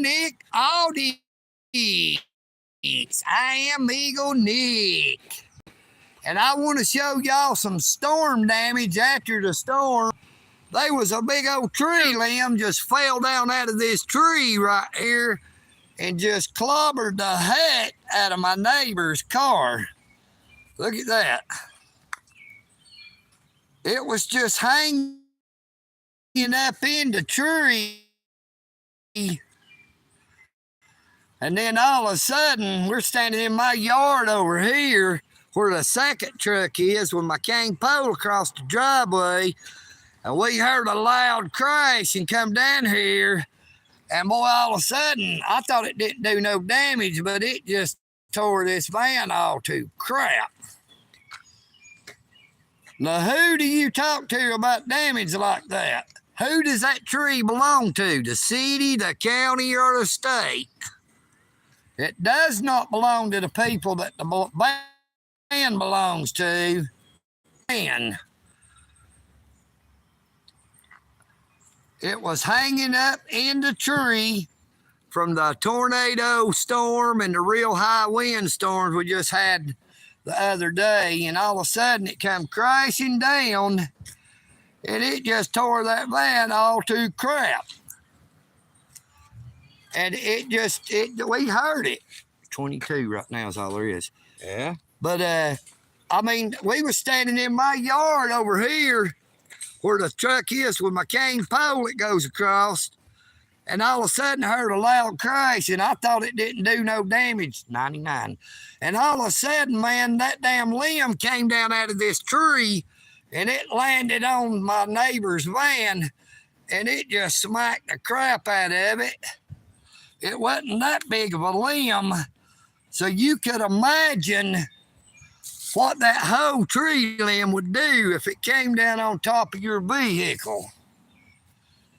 EagleNick Audience. I am EagleNick. And I want to show y'all some storm damage after the storm. There was a big old tree limb just fell down out of this tree right here and just clobbered the heck out of my neighbor's car. Look at that. It was just hanging up in the tree. And then all of a sudden, we're standing in my yard over here where the second truck is with my cane pole across the driveway. And we heard a loud crash and come down here. And boy, all of a sudden, I thought it didn't do no damage, but it just tore this van all to crap. Now, who do you talk to about damage like that? Who does that tree belong to? The city, the county, or the state? It does not belong to the people that the van belongs to. And it was hanging up in the tree from the tornado storm and the real high wind storms we just had the other day. And all of a sudden it come crashing down and it just tore that van all to crap. And we heard it. 22 right now is all there is. Yeah. But, I mean, we was standing in my yard over here where the truck is with my cane pole that goes across. And all of a sudden I heard a loud crash and I thought it didn't do no damage. 99. And all of a sudden, man, that damn limb came down out of this tree and it landed on my neighbor's van and it just smacked the crap out of it. It wasn't that big of a limb, so you could imagine what that whole tree limb would do if it came down on top of your vehicle.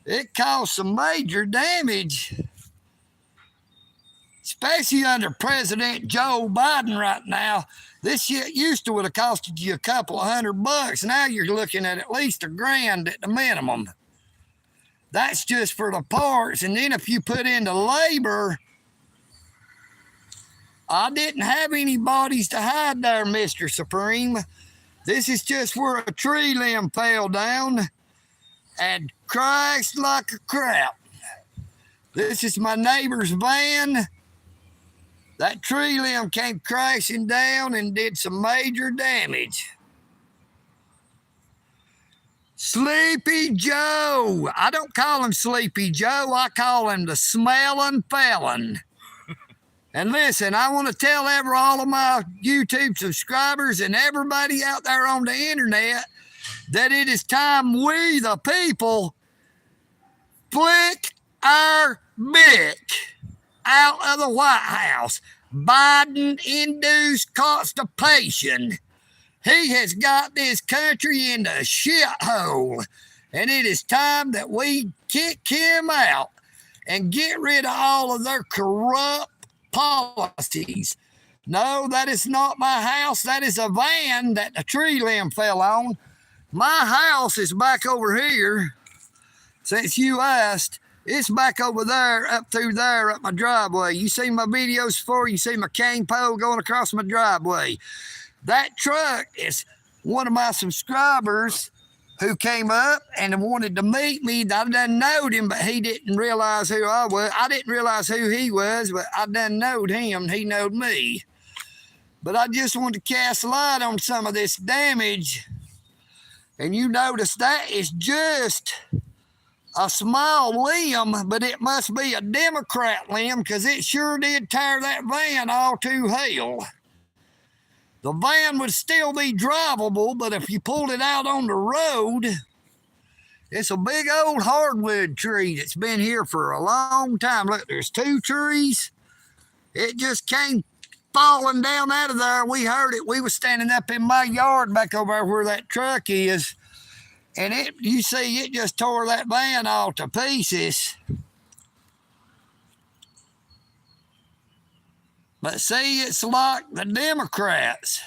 It caused some major damage, especially under President Joe Biden right now. This shit used to would have costed you a couple of $100. Now you're looking at least $1,000 at the minimum. That's just for the parts. And then if you put in the labor, I didn't have any bodies to hide there, Mr. Supreme. This is just where a tree limb fell down and crashed like a crap. This is my neighbor's van. That tree limb came crashing down and did some major damage. Sleepy Joe. I don't call him Sleepy Joe. I call him the smelling felon. And listen, I want to tell all of my YouTube subscribers and everybody out there on the internet that it is time we, the people, flick our bick out of the White House. Biden-induced constipation. He has got this country in the shithole, and it is time that we kick him out and get rid of all of their corrupt policies. No, that is not my house. That is a van that the tree limb fell on. My house is back over here. Since you asked, it's back over there, up through there, up my driveway. You seen my videos before. You see my cane pole going across my driveway. That truck is one of my subscribers who came up and wanted to meet me. I done knowed him, but he didn't realize who I was. I didn't realize who he was, but I done knowed him. He knowed me. But I just wanted to cast light on some of this damage. And you notice that is just a small limb, but it must be a Democrat limb because it sure did tear that van all to hell. The van would still be drivable, but if you pulled it out on the road, it's a big old hardwood tree that's been here for a long time. Look, there's two trees. It just came falling down out of there. We heard it. We was standing up in my yard back over there where that truck is, and you see it just tore that van all to pieces. But see, it's like the Democrats.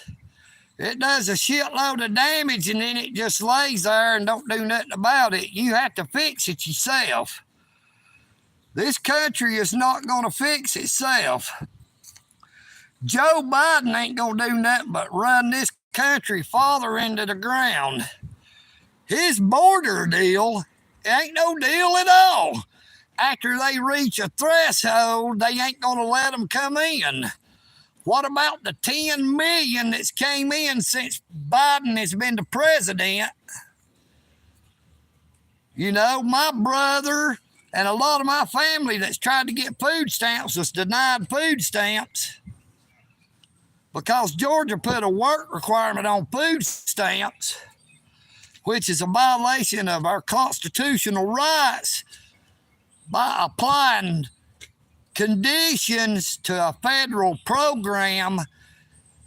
It does a shitload of damage and then it just lays there and don't do nothing about it. You have to fix it yourself. This country is not going to fix itself. Joe Biden ain't going to do nothing but run this country farther into the ground. His border deal ain't no deal at all. After they reach a threshold, they ain't going to let them come in. What about the 10 million that's came in since Biden has been the president? You know, my brother and a lot of my family that's tried to get food stamps was denied food stamps because Georgia put a work requirement on food stamps, which is a violation of our constitutional rights by applying conditions to a federal program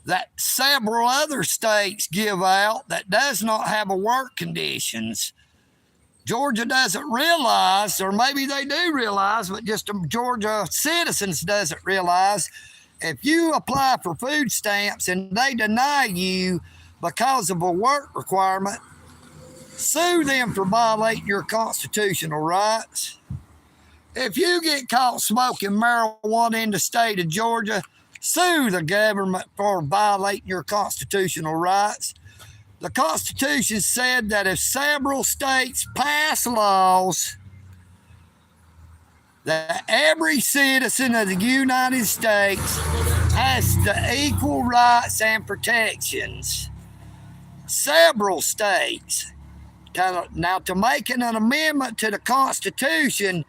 that several other states give out that does not have a work conditions. Georgia doesn't realize, or maybe they do realize, but just Georgia citizens doesn't realize, if you apply for food stamps and they deny you because of a work requirement, sue them for violating your constitutional rights. If you get caught smoking marijuana in the state of Georgia, sue the government for violating your constitutional rights. The Constitution said that if several states pass laws that every citizen of the United States has the equal rights and protections. Several states. Now, to make an amendment to the Constitution,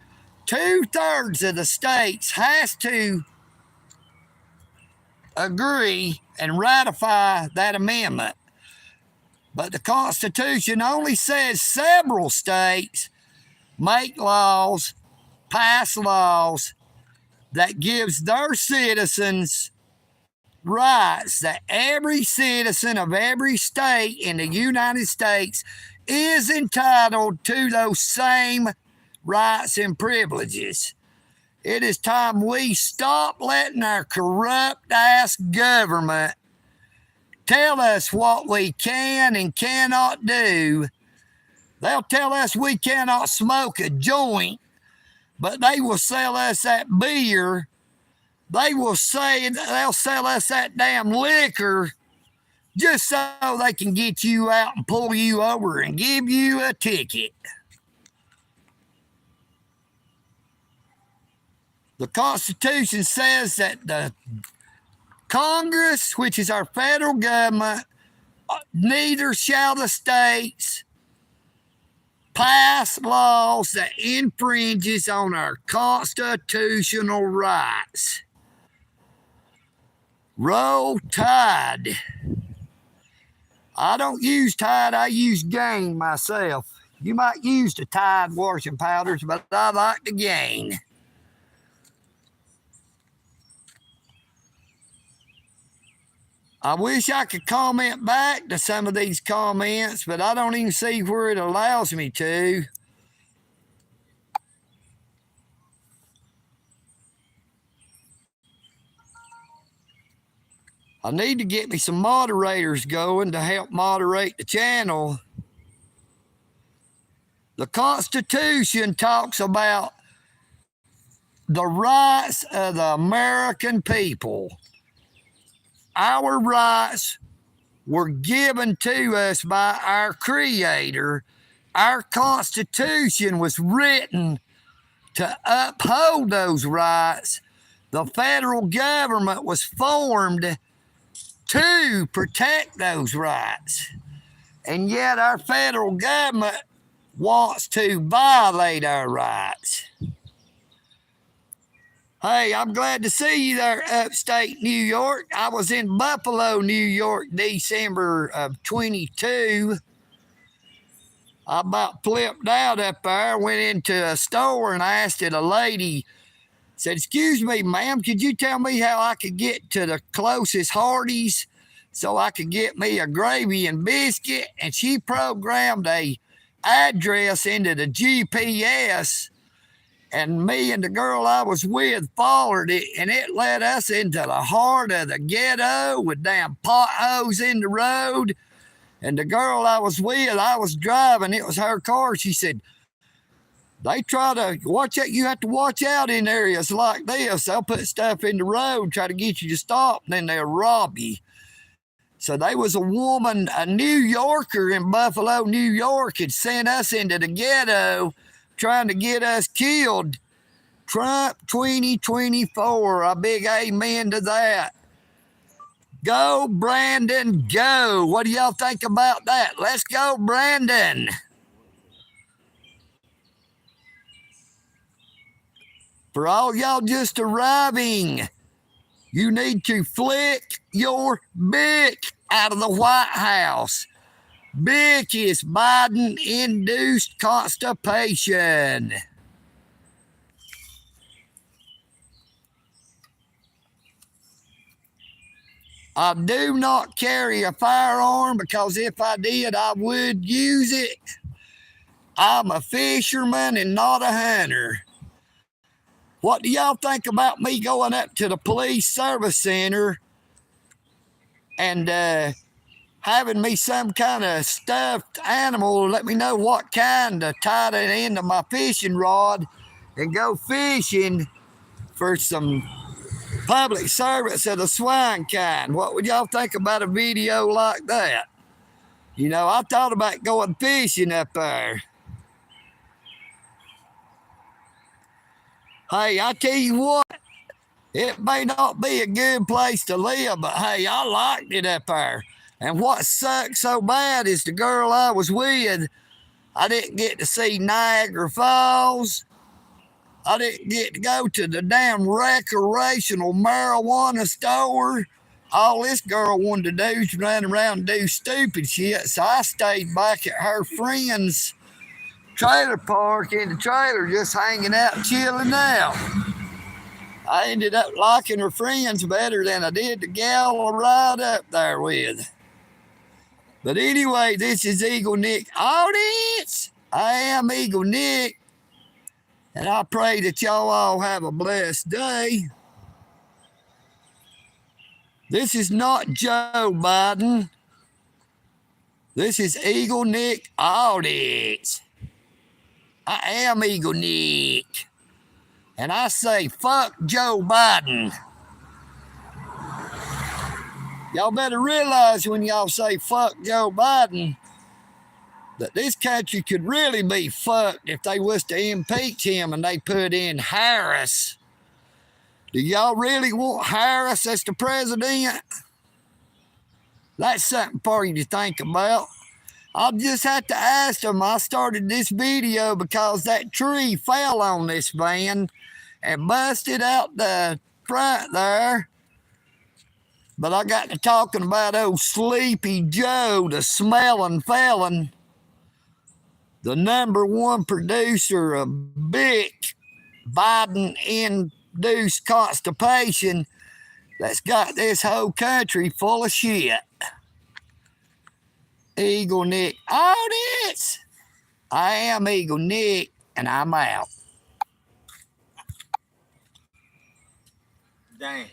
2/3 of the states has to agree and ratify that amendment. But the Constitution only says several states make laws, pass laws that gives their citizens rights that every citizen of every state in the United States is entitled to those same rights and privileges. It is time we stop letting our corrupt ass government tell us what we can and cannot do. They'll tell us we cannot smoke a joint, but they will sell us that beer. They'll sell us that damn liquor just so they can get you out and pull you over and give you a ticket. The Constitution says that the Congress, which is our federal government, neither shall the states pass laws that infringes on our constitutional rights. Roll Tide. I don't use Tide, I use Gain myself. You might use the Tide washing powders, but I like the Gain. I wish I could comment back to some of these comments, but I don't even see where it allows me to. I need to get me some moderators going to help moderate the channel. The Constitution talks about the rights of the American people. Our rights were given to us by our Creator. Our Constitution was written to uphold those rights. The federal government was formed to protect those rights. And yet our federal government wants to violate our rights. Hey, I'm glad to see you there, upstate New York. I was in Buffalo, New York, December of 22. I about flipped out up there, went into a store and I asked a lady, said, "Excuse me, ma'am, could you tell me how I could get to the closest Hardee's so I could get me a gravy and biscuit?" And she programmed a address into the GPS, and me and the girl I was with followed it, and it led us into the heart of the ghetto with damn potholes in the road. And the girl I was with, I was driving, it was her car. She said, They try to watch out. You have to watch out in areas like this. They'll put stuff in the road, try to get you to stop, and then they'll rob you. So there was a woman, a New Yorker in Buffalo, New York, had sent us into the ghetto trying to get us killed. Trump 2024, a big amen to that. Go, Brandon, go. What do y'all think about that? Let's go, Brandon. For all y'all just arriving, you need to flick your Bic out of the White House. Bic is Biden-induced constipation. I do not carry a firearm because if I did, I would use it. I'm a fisherman and not a hunter. What do y'all think about me going up to the police service center and having me some kind of stuffed animal, let me know what kind, to tie it into my fishing rod and go fishing for some public service of the swine kind? What would y'all think about a video like that? You know, I thought about going fishing up there. Hey, I tell you what, it may not be a good place to live, but hey, I liked it up there. And what sucked so bad is the girl I was with, I didn't get to see Niagara Falls. I didn't get to go to the damn recreational marijuana store. All this girl wanted to do is run around and do stupid shit, so I stayed back at her friend's trailer park in the trailer, just hanging out, chilling out. I ended up liking her friends better than I did the gal I ride up there with. But anyway, this is EagleNick audience. I am EagleNick, and I pray that y'all all have a blessed day. This is not Joe Biden. This is EagleNick audience. I am EagleNick. And I say, fuck Joe Biden. Y'all better realize when y'all say fuck Joe Biden that this country could really be fucked if they was to impeach him and they put in Harris. Do y'all really want Harris as the president? That's something for you to think about. I'll just have to ask them. I started this video because that tree fell on this van and busted out the front there. But I got to talking about old Sleepy Joe, the smelling felon, the #1 producer of Bic, Biden-induced constipation, that's got this whole country full of shit. EagleNick audience. I am EagleNick, and I'm out. Dang.